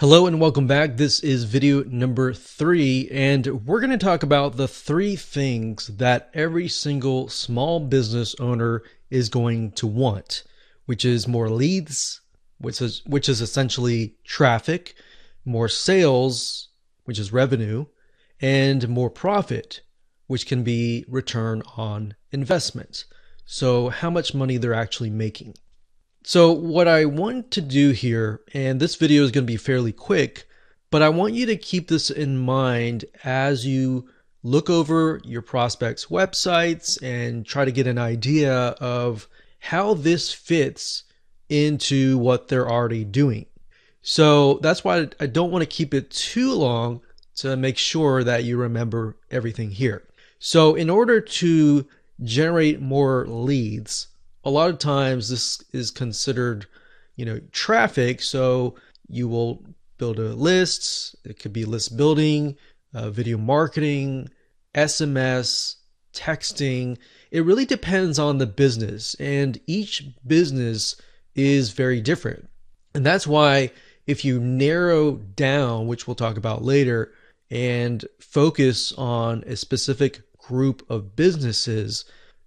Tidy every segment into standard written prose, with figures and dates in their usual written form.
Hello and welcome back. This is video number 3, and we're going to talk about the 3 things that every single small business owner is going to want, which is more leads, which is essentially traffic, more sales, which is revenue, and more profit, which can be return on investment. So how much money they're actually making. So what I want to do here, and this video is going to be fairly quick, but I want you to keep this in mind as you look over your prospects' websites and try to get an idea of how this fits into what they're already doing. So that's why I don't want to keep it too long to make sure that you remember everything here. So in order to generate more leads, a lot of times this is considered, traffic. So you will build a list. It could be list building, video marketing, SMS, texting. It really depends on the business, and each business is very different. And that's why if you narrow down, which we'll talk about later, and focus on a specific group of businesses,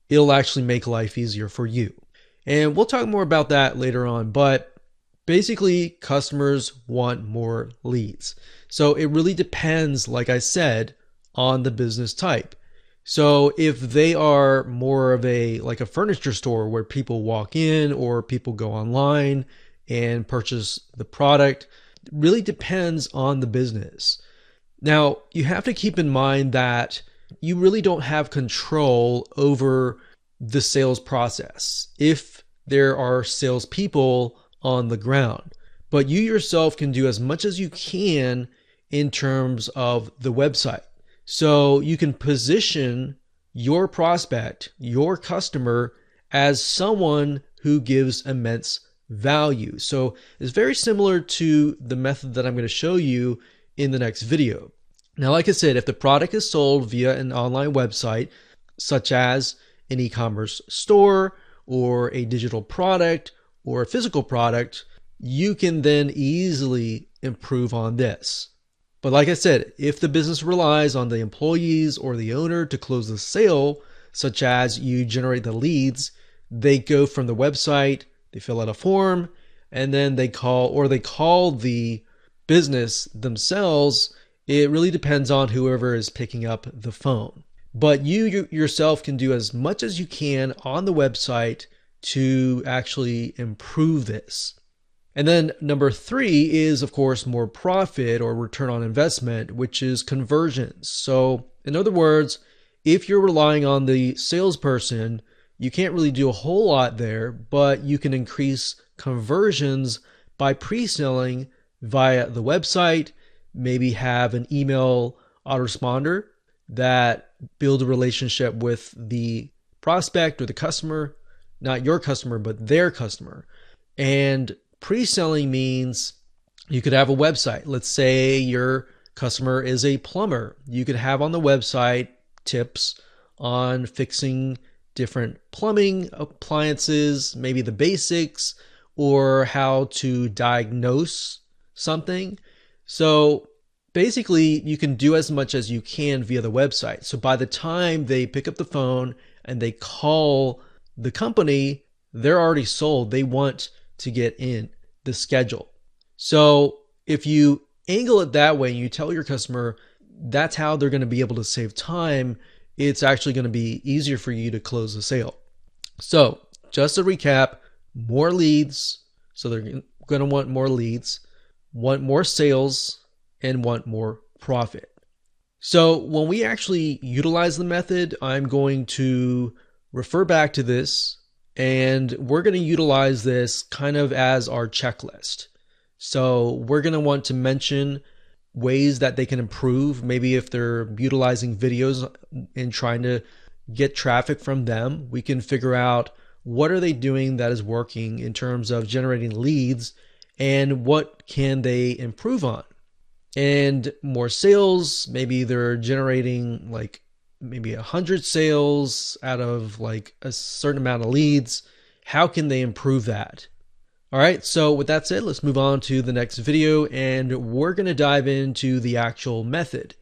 it'll actually make life easier for you. And we'll talk more about that later on, but basically customers want more leads. So it really depends, like I said, on the business type. So if they are more of like a furniture store where people walk in or people go online and purchase the product, it really depends on the business. Now, you have to keep in mind that you really don't have control over the sales process if there are salespeople on the ground. But you yourself can do as much as you can in terms of the website. So you can position your prospect, your customer, as someone who gives immense value. So it's very similar to the method that I'm going to show you in the next video. Now, like I said, if the product is sold via an online website, such as an e-commerce store or a digital product or a physical product, you can then easily improve on this. But like I said, if the business relies on the employees or the owner to close the sale, such as you generate the leads, they go from the website, they fill out a form, and then they call the business themselves. It really depends on whoever is picking up the phone. But you yourself can do as much as you can on the website to actually improve this. And then number 3 is, of course, more profit or return on investment, which is conversions. So in other words, if you're relying on the salesperson, you can't really do a whole lot there, but you can increase conversions by pre-selling via the website. Maybe have an email autoresponder that build a relationship with the prospect or the customer, not your customer, but their customer. And pre-selling means you could have a website. Let's say your customer is a plumber. You could have on the website tips on fixing different plumbing appliances, maybe the basics, or how to diagnose something. So basically, you can do as much as you can via the website. So by the time they pick up the phone and they call the company, they're already sold. They want to get in the schedule. So if you angle it that way and you tell your customer that's how they're going to be able to save time, it's actually going to be easier for you to close the sale. So just to recap, more leads. So they're going to want more leads, want more sales, and want more profit. So when we actually utilize the method, I'm going to refer back to this, and we're going to utilize this kind of as our checklist. So we're going to want to mention ways that they can improve. Maybe if they're utilizing videos and trying to get traffic from them, we can figure out what are they doing that is working in terms of generating leads and what can they improve on. And more sales, maybe they're generating like maybe 100 sales out of like a certain amount of leads. How can they improve that? All right, so with that said, let's move on to the next video, and we're going to dive into the actual method.